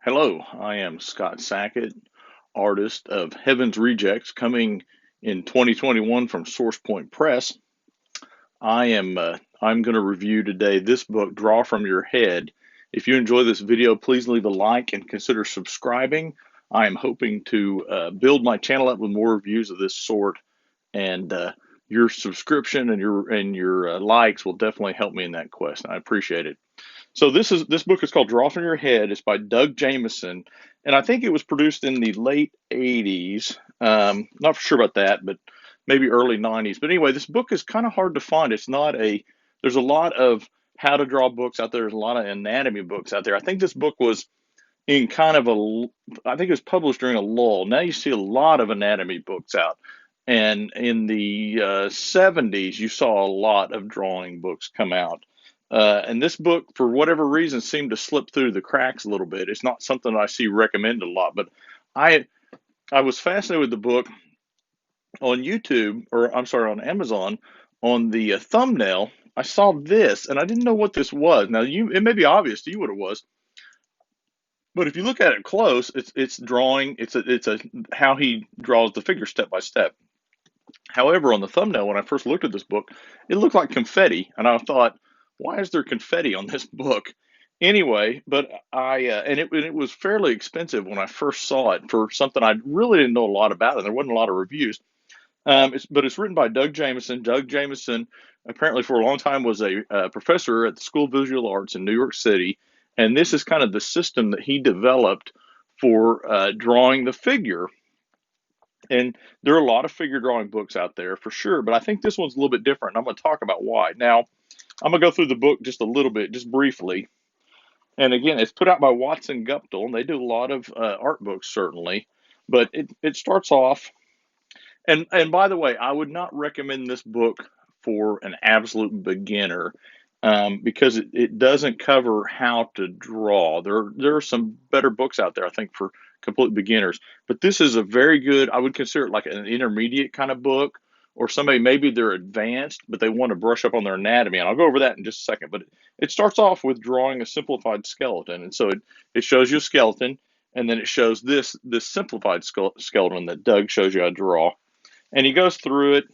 Hello, I am Scott Sackett, artist of Heaven's Rejects, coming in 2021 from Source Point Press. I'm going to review today this book, Draw from Your Head. If you enjoy this video, please leave a like and consider subscribing. I am hoping to build my channel up with more reviews of this sort, and your subscription and your likes will definitely help me in that quest. I appreciate it. So this book is called Draw from Your Head. It's by Doug Jamieson, and I think it was produced in the late '80s. Not for sure about that, but maybe early '90s. But anyway, this book is kind of hard to find. It's not a There's a lot of how to draw books out there. There's a lot of anatomy books out there. I think this book was in kind of I think it was published during a lull. Now you see a lot of anatomy books out. And in the '70s, you saw a lot of drawing books come out. And this book, for whatever reason, seemed to slip through the cracks a little bit. It's not something I see recommended a lot, but I I was fascinated with the book on YouTube, or I'm sorry, on Amazon. On the thumbnail, I saw this, and I didn't know what this was. Now, it may be obvious to you what it was, but if you look at it close, it's drawing. It's a how he draws the figure step by step. However, on the thumbnail, when I first looked at this book, it looked like confetti, and I thought, why is there confetti on this book? Anyway, but it was fairly expensive when I first saw it for something I really didn't know a lot about, and there wasn't a lot of reviews. But it's written by Doug Jamieson. Doug Jamieson apparently for a long time was a professor at the School of Visual Arts in New York City, and this is kind of the system that he developed for drawing the figure. And there are a lot of figure drawing books out there for sure, but I think this one's a little bit different. I'm going to talk about why. Now, I'm going to go through the book just a little bit, just briefly. And again, it's put out by Watson Guptill, and they do a lot of art books, certainly. But it starts off, and by the way, I would not recommend this book for an absolute beginner, because it doesn't cover how to draw. There are some better books out there, I think, for complete beginners. But this is a very good. I would consider it like an intermediate kind of book, or somebody maybe they're advanced, but they want to brush up on their anatomy. And I'll go over that in just a second. But it starts off with drawing a simplified skeleton, and so it shows you a skeleton, and then it shows this simplified skeleton that Doug shows you how to draw, and he goes through it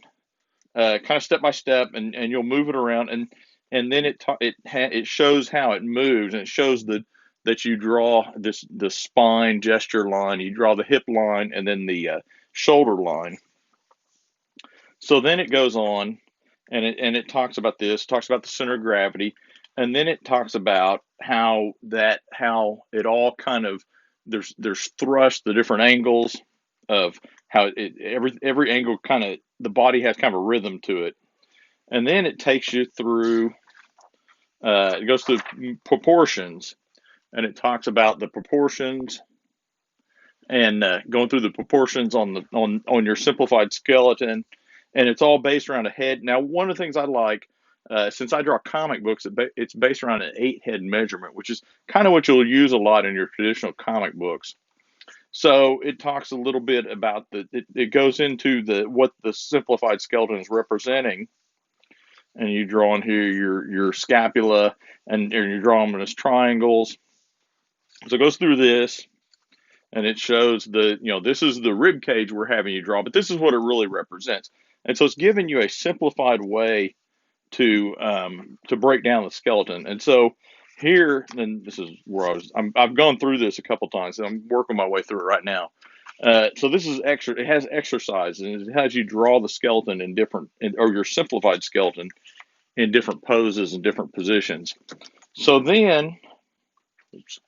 kind of step by step, and you'll move it around, and then it shows how it moves, and it shows that you draw the spine gesture line, you draw the hip line, and then the shoulder line. So then it goes on, and it talks about talks about the center of gravity, and then it talks about how it all kind of there's thrust, the different angles of how every angle kind of the body has kind of a rhythm to it, and then it takes you through. It goes through proportions, and it talks about the proportions and going through the proportions on your simplified skeleton, and it's all based around a head. Now, one of the things I like, since I draw comic books, it's based around an 8 head measurement, which is kind of what you'll use a lot in your traditional comic books. So it talks a little bit about it goes into what the simplified skeleton is representing, and you draw in here your scapula, and you draw them as triangles. So it goes through this, and it shows this is the rib cage we're having you draw, but this is what it really represents. And so it's giving you a simplified way to break down the skeleton. And so here, and this is where I've gone through this a couple times, and I'm working my way through it right now. So this is extra. It has exercises, and it has you draw the skeleton or your simplified skeleton in different poses and different positions. So then, oops,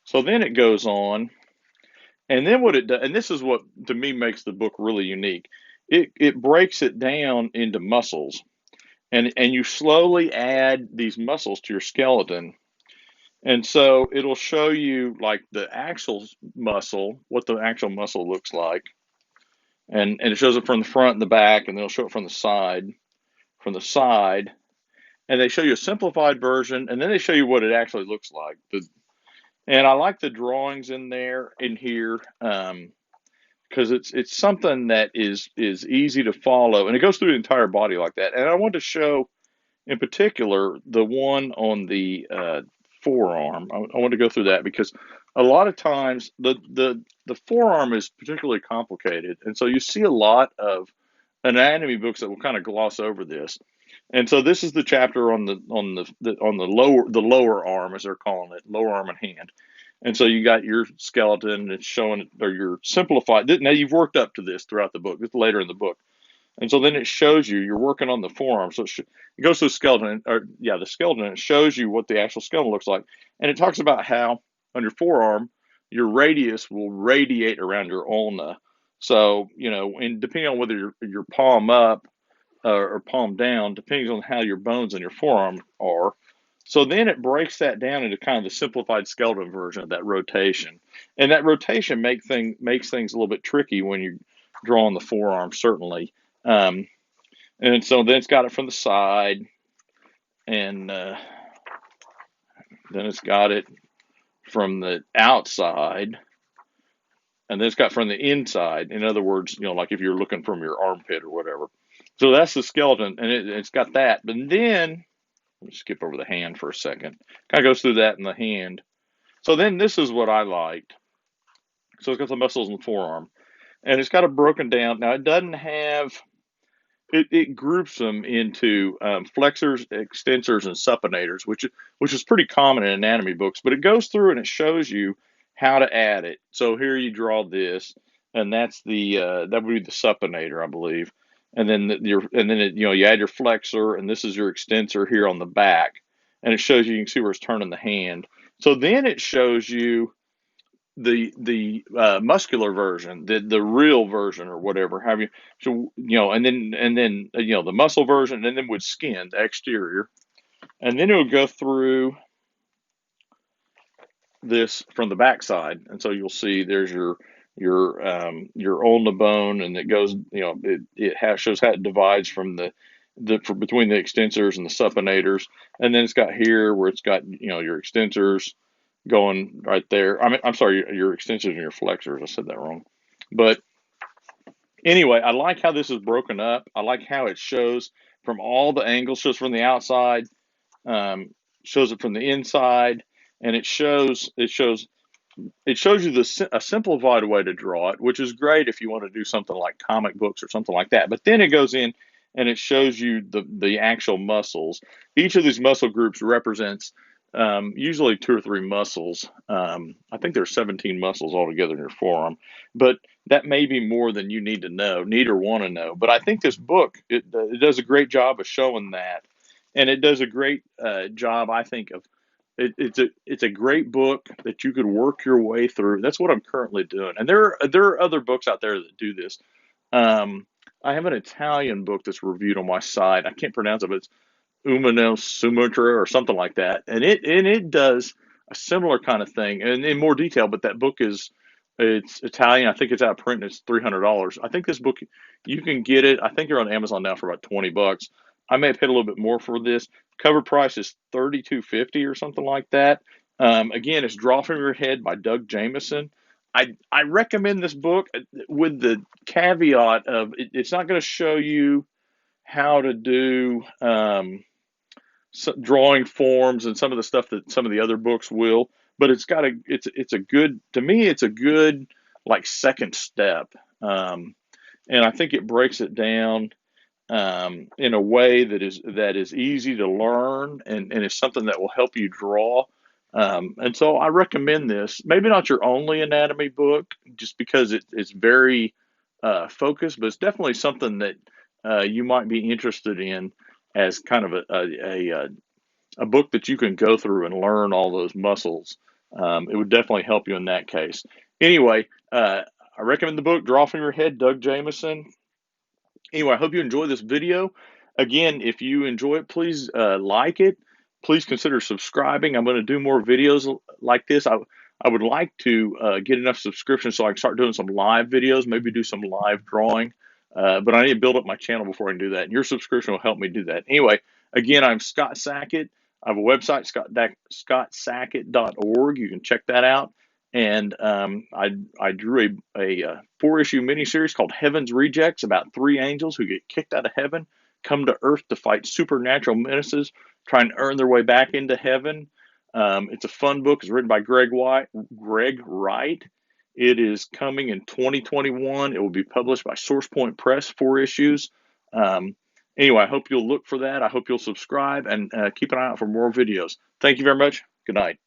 so then it goes on, and then what it does, and this is what to me makes the book really unique. It breaks it down into muscles, and you slowly add these muscles to your skeleton. And so it'll show you like the actual muscle, what the actual muscle looks like. And it shows it from the front and the back, and then it'll show it from the side. And they show you a simplified version, and then they show you what it actually looks like. And I like the drawings in here, because it's something that is easy to follow, and it goes through the entire body like that. And I want to show, in particular, the one on the forearm. I want to go through that because a lot of times the forearm is particularly complicated, and so you see a lot of anatomy books that will kind of gloss over this. And so this is the chapter on the lower arm, as they're calling it, lower arm and hand. And so you got your skeleton, and it's showing, or your simplified. Now you've worked up to this throughout the book. It's later in the book. And so then it shows you you're working on the forearm. So it goes to the skeleton, or yeah, the skeleton. And it shows you what the actual skeleton looks like, and it talks about how on your forearm your radius will radiate around your ulna. So and depending on whether your palm up or palm down, depending on how your bones in your forearm are. So then it breaks that down into kind of the simplified skeleton version of that rotation, and that rotation makes things a little bit tricky when you're drawing the forearm, certainly. Um, and so then it's got it from the side, and then it's got it from the outside, and then it's got from the inside. In other words, like if you're looking from your armpit or whatever. So that's the skeleton, and it's got that. But then, let me skip over the hand for a second. Kind of goes through that in the hand. So then this is what I liked. So it's got the muscles in the forearm, and it's got it broken down. Now it doesn't have. It groups them into flexors, extensors, and supinators, which is pretty common in anatomy books. But it goes through and it shows you how to add it. So here you draw this, and that's that would be the supinator, I believe. And then you add your flexor, and this is your extensor here on the back, and it shows you can see where it's turning the hand. So then it shows you the muscular version, the real version or whatever have you. So and then the muscle version, and then with skin, the exterior, and then it would go through this from the backside, and so you'll see there's your ulna bone, and it goes, shows how it divides from between the extensors and the supinators, and then it's got here where it's got your extensors going right there. I'm sorry, your extensors and your flexors. I said that wrong. But anyway, I like how this is broken up. I like how it shows from all the angles, shows from the outside, shows it from the inside, and it shows you a simplified way to draw it, which is great if you want to do something like comic books or something like that. But then it goes in and it shows you the actual muscles. Each of these muscle groups represents usually 2 or 3 muscles. I think there's 17 muscles altogether in your forearm, but that may be more than you need or want to know. But I think this book, it does a great job of showing that, and it does a great job, I think, of it's a great book that you could work your way through. That's what I'm currently doing, and there are other books out there that do this. I have an Italian book that's reviewed on my site. I can't pronounce it, but it's Umano Sumatra or something like that, and it does a similar kind of thing and in more detail. But that book it's Italian. I think it's out of print and it's $300. I think this book, you can get it. I think they're on Amazon now for about $20. I may have paid a little bit more for this. Cover price is $32.50 or something like that. Again, it's Draw From Your Head by Doug Jamieson. I recommend this book with the caveat of it's not going to show you how to do drawing forms and some of the stuff that some of the other books will, but it's a good, to me, it's a good like second step. And I think it breaks it down in a way that is easy to learn and is something that will help you draw. And so I recommend this. Maybe not your only anatomy book, just because it's very focused, but it's definitely something that you might be interested in as kind of a book that you can go through and learn all those muscles. It would definitely help you in that case. Anyway, I recommend the book Draw From Your Head, Doug Jamieson. Anyway, I hope you enjoy this video. Again, if you enjoy it, please like it. Please consider subscribing. I'm going to do more videos like this. I would like to get enough subscriptions so I can start doing some live videos, maybe do some live drawing. But I need to build up my channel before I can do that. And your subscription will help me do that. Anyway, again, I'm Scott Sackett. I have a website, scottsackett.org. You can check that out. And I drew a 4-issue miniseries called Heaven's Rejects about 3 angels who get kicked out of heaven, come to Earth to fight supernatural menaces, trying to earn their way back into heaven. It's a fun book. It's written by Greg Wright. It is coming in 2021. It will be published by Source Point Press, 4 issues. Anyway, I hope you'll look for that. I hope you'll subscribe and keep an eye out for more videos. Thank you very much. Good night.